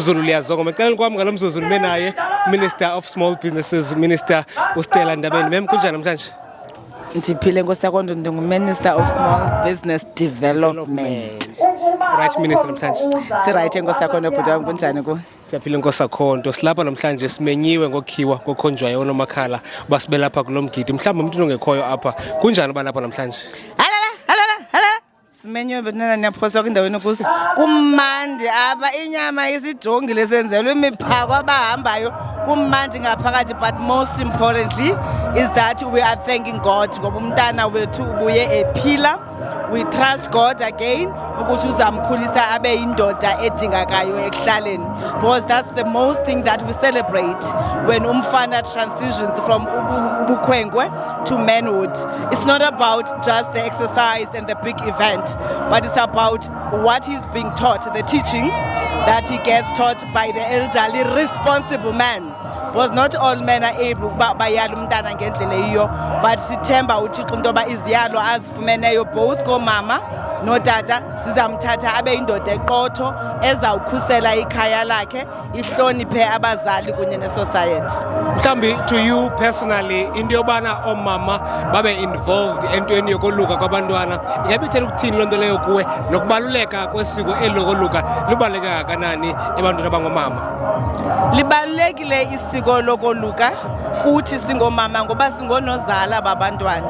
Zulu liyazonga eceleni kwami ngalomzuzu nibe naye Minister of Small Businesses Minister uStella Ndabeni. Mem kunjani namhlanje? Ndiphile nkosakhondo ndingu-Minister of Small Business Development. Right Minister namhlanje. Siright nkosakhondo bhuti wami kunjani ku? Siyaphila nkosakhondo. Silapha namhlanje simenyiwe ngokhiwa kokhonjwayo onomakhala basibelapha kulomgidi. Mhlawumbe umuntu ongekhoyo apha. Kunjani balapha namhlanje? Simenywe bethu niyaphosa kwindaweni kuso. Kumandi apha inyama isidongile senzelwe imiphako abahambayo. Kumandi ngaphakathi, but most importantly is that we are thanking God ngoba umntana wethu ubuye ephila. We trust God again ukuthi uzamkhulisa abe indoda edingakayo ekuhlaleni, because that's the most thing that we celebrate when umfana transitions from ubukhwenkwe to manhood. It's not about just the exercise and the big event, but it's about what he's being taught, the teachings that he gets taught by the elderly responsible man. Because not all men are able bayala umntana ngendlela iyo, but sithemba uThixo into yoba iziyalo azifumeneyo both komama notata sizamthatha abe indoda eqotho ezawukhusela ikhaya lakhe, ihloniphe abazali kunye nesociety. Mhlambi to you personally into yobana omama babe involved entweni yokoluka kwabantwana ingabithela ukuthini lonto leyo kuwe nokubaluleka kwesiko elokoluka lubaleka kangakanani ebantwini abangomama? Libalulekile isiko lokoluka kuthi singomama ngoba singonozala babantwana.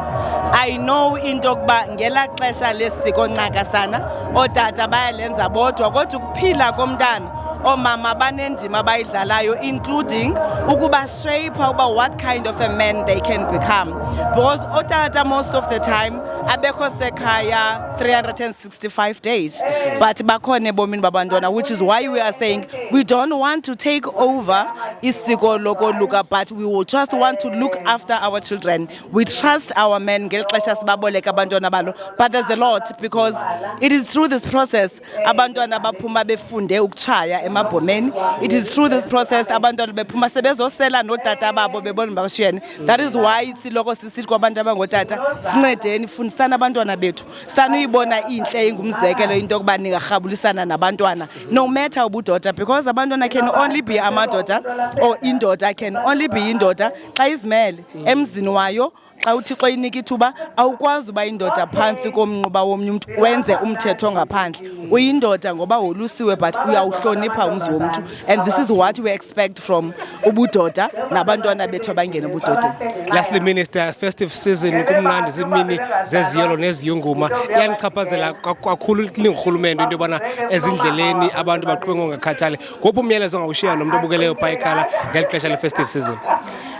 I know into yokuba ngela xesha lesiko ncakasana otata bayalenza bodwa, kodwa ukuphila komntana omama banendima abayidlalayo, including ukuba shape uba what kind of a man they can become, because otata most of the time abekho sekhaya 365 days, but bakhona ebomini babantwana, which is why we are saying we don't want to take over isiko lokoluka, but we will just want to look after our children. We trust our men ngeli xesha sibaboleka abantwana balo, but there's a lot, because it is through this process abantwana baphuma befunde ukutshaya emabhomeni. It is through this process abantwana bephuma sebezosela notata babo bebona bashiyene. That is why siloko sisithi kwabantu abangotata sincedeni fundisana abantwana bethu, sanuyibona inhle ingumzekelo into yokuba ningarhabulisana nabantwana no matter ubudoda, because abantwana can only be amadoda, or indoda can only be indoda xa izimele emzini wayo. Xa uThixo inika ithuba awukwazi uba indoda phansi komnquba womnye umuntu wenze umthetho ngaphandle. Uyindoda ngoba wolusiwe, but uyawuhlonipha umzi womntu, and this is what we expect from ubudoda nabantwana bethu abangena ubudodeni. Lastly Minister, festive season kumnandi zimini zeziyolo neziyunguma iyanichaphazela kakhulu lingurhulumente into yobana ezindleleni abantu baqhube ngokungakhathali. Ngophi umyalezo ongawushiya nomuntu obukeleyo phaa ekhaya ngeli xesha le-festive season?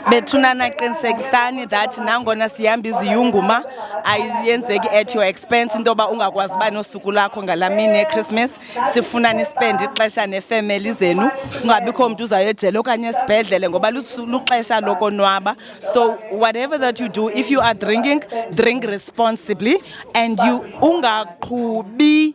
Bethuna naqinisekisani that nangona sihamba iziyunguma ayenzeki at your expense, into yoba ungakwazi uba nosuku lakho ngalamini eChristmas. Sifuna nispend ixesha nefamily zenu, kungabikho mntu uzayojela okanye esibhedlele ngoba luxesha lokonwaba. So whatever that you do, if you are drinking, drink responsibly, and you ungaqhubi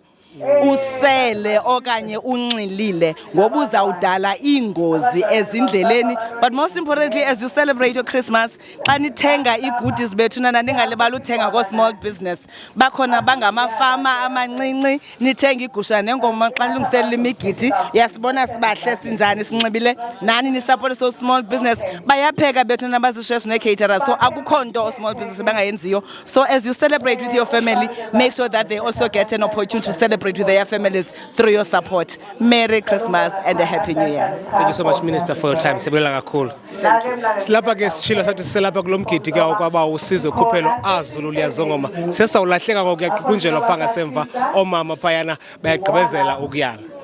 usele okanye unxilile ngoba uzawudala ingozi ezindleleni. But most importantly, as you celebrate your Christmas, xa nithenga igoodies bethuna ningalibala uthenga ko small business. Bakhona bangamafama amancinci, nithenga igusha nengoma xa nilungiselela imigidi, uyasibona sibahle sinjani sinxibile, nani ni support so small business. Bayapheka bethuna bazi-chefs ne-caterers, so akukho nto small business bangayenziyo. So as you celebrate with your family, make sure that they also get an opportunity to celebrate with their families through your support. Merry Christmas and a Happy New Year. Thank you so much Minister for your time. Siyabulela kakhulu. Silapha ke sishilo sathi siselapha kulomgidi ke okwaba usizo khuphelo aZulu liyazongoma. Sesawulahleka ngokuyaqukunjelwa pha ngasemva omama phayana bayagqibezela ukuyala.